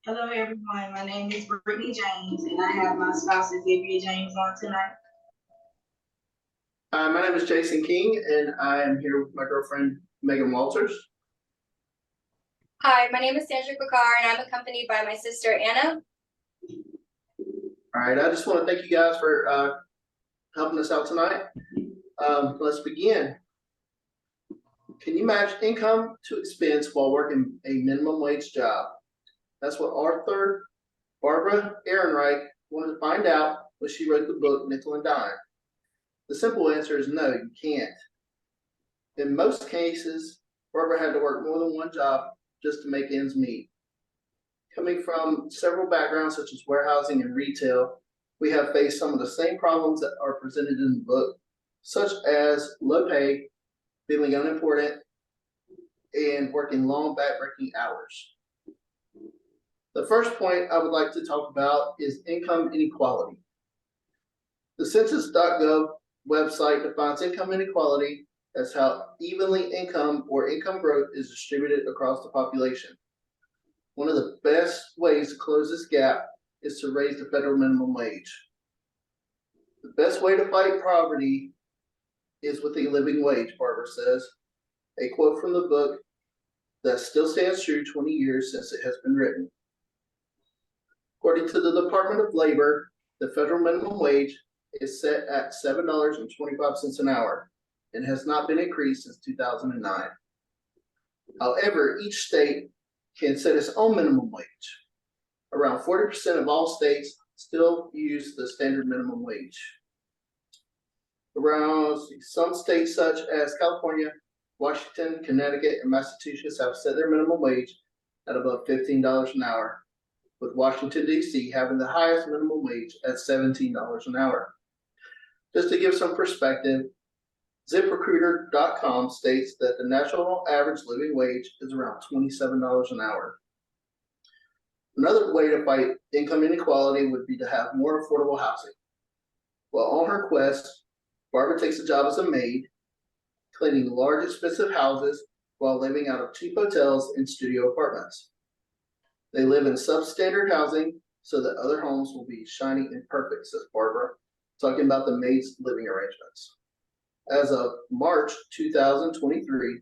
Hello, everyone. My name is Brittany James, and I have my spouse Xavier James on tonight. My name is Jason King, and I am here with my girlfriend, Megan Walters. Hi, my name is Sandra Klacar, and I'm accompanied by my sister, Anna. All right, I just want to thank you guys for helping us out tonight. Let's begin. Can you match income to expense while working a minimum wage job? That's what Arthur Barbara Ehrenreich wanted to find out when she wrote the book Nickel and Dime. The simple answer is no, you can't. In most cases, Barbara had to work more than one job just to make ends meet. Coming from several backgrounds such as warehousing and retail, we have faced some of the same problems that are presented in the book, such as low pay, feeling unimportant, and working long backbreaking hours. The first point I would like to talk about is income inequality. The Census.gov website defines income inequality as how evenly income or income growth is distributed across the population. One of the best ways to close this gap is to raise the federal minimum wage. The best way to fight poverty is with a living wage, Barbara says. A quote from the book that still stands true 20 years since it has been written. According to the Department of Labor, the federal minimum wage is set at $7.25 an hour and has not been increased since 2009. However, each state can set its own minimum wage. Around 40% of all states still use the standard minimum wage. Around some states such as California, Washington, Connecticut, and Massachusetts have set their minimum wage at above $15 an hour, with Washington, D.C. having the highest minimum wage at $17 an hour. Just to give some perspective, ZipRecruiter.com states that the national average living wage is around $27 an hour. Another way to fight income inequality would be to have more affordable housing. While on her quest, Barbara takes a job as a maid, cleaning large expensive houses while living out of cheap hotels and studio apartments. They live in substandard housing so that other homes will be shiny and perfect, says Barbara, talking about the maid's living arrangements. As of March 2023,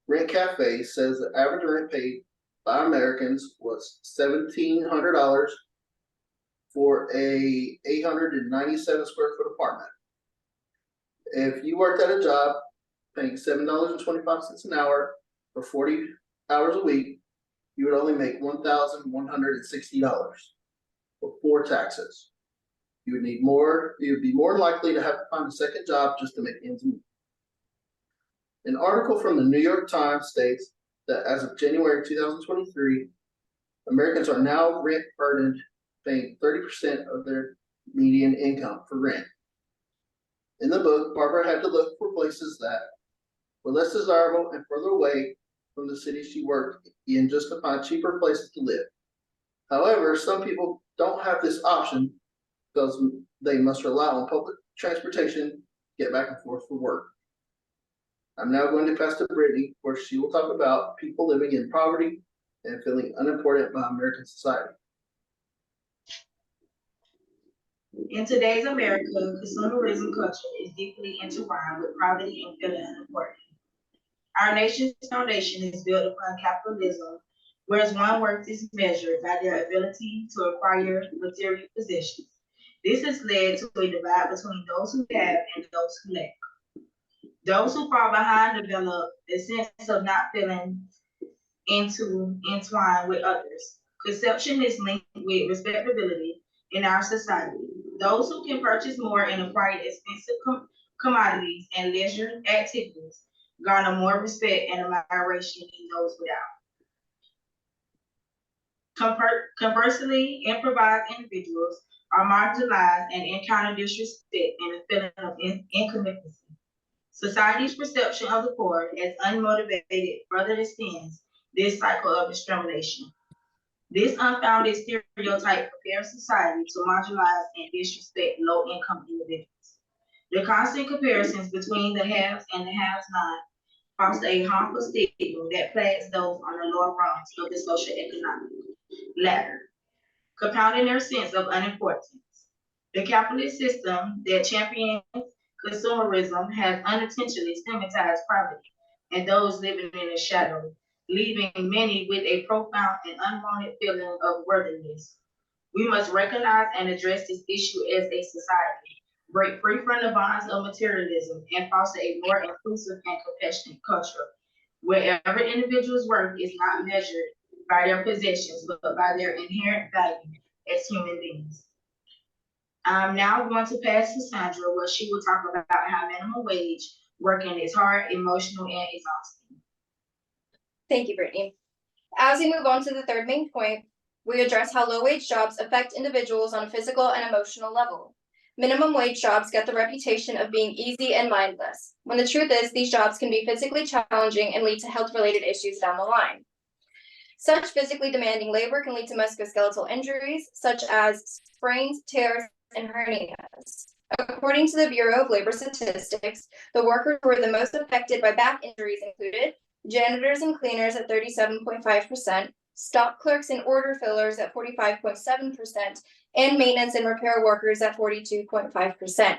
Rent Cafe says the average rent paid by Americans was $1,700 for a 897 square foot apartment. If you worked at a job paying $7.25 an hour for 40 hours a week, you would only make $1,160 before taxes. You would be more likely to have to find a second job just to make ends meet. An article from the New York Times states that as of January 2023, Americans are now rent burdened, paying 30% of their median income for rent. In the book, Barbara had to look for places that were less desirable and further away from the city she worked in just to find cheaper places to live. However, some people don't have this option because they must rely on public transportation to get back and forth for work. I'm now going to pass to Brittany, where she will talk about people living in poverty and feeling unimportant by American society. In today's America, consumerism culture is deeply intertwined with poverty and feeling unimportant. Our nation's foundation is built upon capitalism, whereas one's worth is measured by their ability to acquire material possessions. This has led to a divide between those who have and those who lack. Those who fall behind develop a sense of not feeling entwined with others. Consumption is linked with respectability in our society. Those who can purchase more and acquire expensive commodities and leisure activities garner more respect and admiration than those without. Conversely, improvised individuals are marginalized and encounter disrespect and a feeling of incompetency. Society's perception of the poor as unmotivated further extends this cycle of discrimination. This unfounded stereotype prepares society to marginalize and disrespect low-income individuals. The constant comparisons between the haves and the have-not foster a harmful stigma that plagues those on the lower rungs of the socioeconomic ladder, compounding their sense of unimportance. The capitalist system that champions consumerism has unintentionally stigmatized poverty and those living in the shadow, leaving many with a profound and unwanted feeling of worthiness. We must recognize and address this issue as a society, break free from the bonds of materialism, and foster a more inclusive and compassionate culture, wherever individuals' worth is not measured by their possessions, but by their inherent value as human beings. I'm now going to pass to Sandra, where she will talk about how minimum wage working is hard, emotional, and exhausting. Thank you, Brittany. As we move on to the third main point, we address how low-wage jobs affect individuals on a physical and emotional level. Minimum wage jobs get the reputation of being easy and mindless, when the truth is these jobs can be physically challenging and lead to health-related issues down the line. Such physically demanding labor can lead to musculoskeletal injuries, such as sprains, tears, and hernias. According to the Bureau of Labor Statistics, the workers who were the most affected by back injuries included janitors and cleaners at 37.5%, stock clerks and order fillers at 45.7%, and maintenance and repair workers at 42.5%.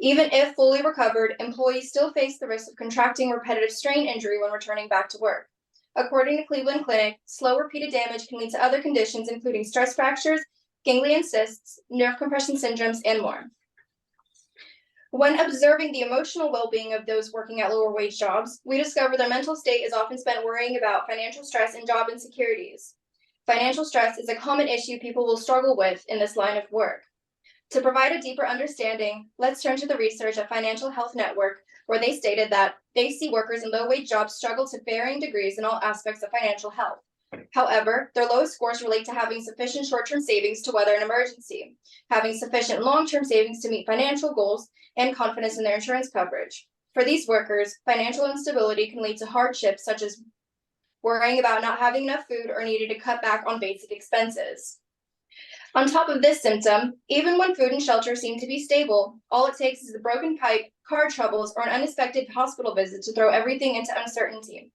Even if fully recovered, employees still face the risk of contracting repetitive strain injury when returning back to work. According to Cleveland Clinic, slow repeated damage can lead to other conditions, including stress fractures, ganglion cysts, nerve compression syndromes, and more. When observing the emotional well-being of those working at lower wage jobs, we discover their mental state is often spent worrying about financial stress and job insecurities. Financial stress is a common issue people will struggle with in this line of work. To provide a deeper understanding, let's turn to the research at Financial Health Network, where they stated that they see workers in low-wage jobs struggle to varying degrees in all aspects of financial health. However, their low scores relate to having sufficient short-term savings to weather an emergency, having sufficient long-term savings to meet financial goals, and confidence in their insurance coverage. For these workers, financial instability can lead to hardships such as worrying about not having enough food or needing to cut back on basic expenses. On top of this symptom, even when food and shelter seem to be stable, all it takes is a broken pipe, car troubles, or an unexpected hospital visit to throw everything into uncertainty.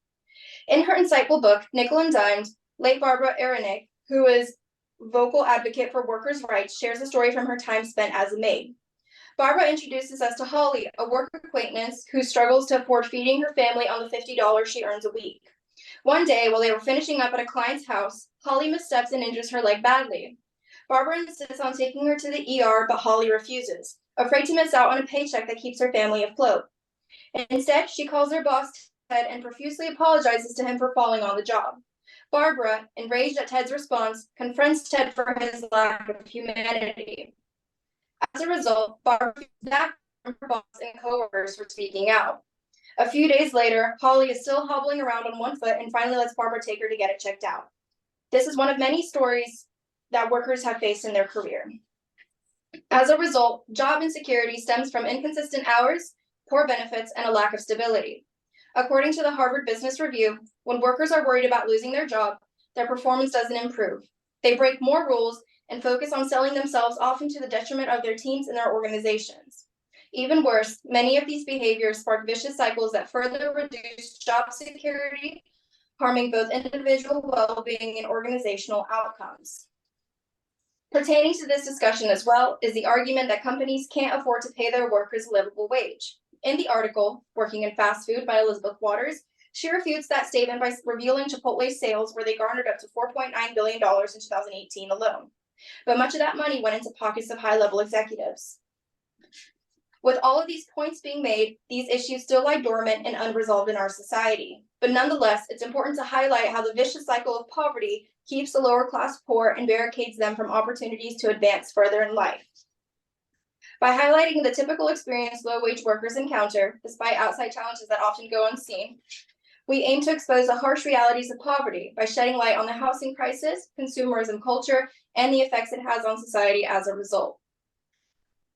In her insightful book, Nickel and Dimed, late Barbara Ehrenich, who is vocal advocate for workers' rights, shares a story from her time spent as a maid. Barbara introduces us to Holly, a work acquaintance who struggles to afford feeding her family on the $50 she earns a week. One day, while they were finishing up at a client's house, Holly missteps and injures her leg badly. Barbara insists on taking her to the ER, but Holly refuses, afraid to miss out on a paycheck that keeps her family afloat. Instead, she calls her boss, Ted, and profusely apologizes to him for falling on the job. Barbara, enraged at Ted's response, confronts Ted for his lack of humanity. As a result, Barbara feels back from her boss and coworkers for speaking out. A few days later, Holly is still hobbling around on one foot and finally lets Barbara take her to get it checked out. This is one of many stories that workers have faced in their career. As a result, job insecurity stems from inconsistent hours, poor benefits, and a lack of stability. According to the Harvard Business Review, when workers are worried about losing their job, their performance doesn't improve. They break more rules and focus on selling themselves, often to the detriment of their teams and their organizations. Even worse, many of these behaviors spark vicious cycles that further reduce job security, harming both individual well-being and organizational outcomes. Pertaining to this discussion as well is the argument that companies can't afford to pay their workers a livable wage. In the article, Working in Fast Food by Elizabeth Waters, she refutes that statement by revealing Chipotle's sales, where they garnered up to $4.9 billion in 2018 alone. But much of that money went into pockets of high-level executives. With all of these points being made, these issues still lie dormant and unresolved in our society. But nonetheless, it's important to highlight how the vicious cycle of poverty keeps the lower class poor and barricades them from opportunities to advance further in life. By highlighting the typical experience low-wage workers encounter, despite outside challenges that often go unseen, we aim to expose the harsh realities of poverty by shedding light on the housing crisis, consumerism culture, and the effects it has on society as a result.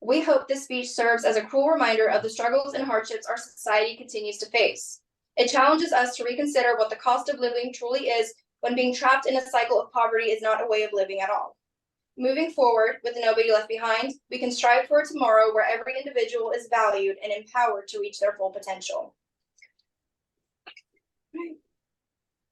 We hope this speech serves as a cruel reminder of the struggles and hardships our society continues to face. It challenges us to reconsider what the cost of living truly is when being trapped in a cycle of poverty is not a way of living at all. Moving forward with nobody left behind, we can strive for a tomorrow where every individual is valued and empowered to reach their full potential.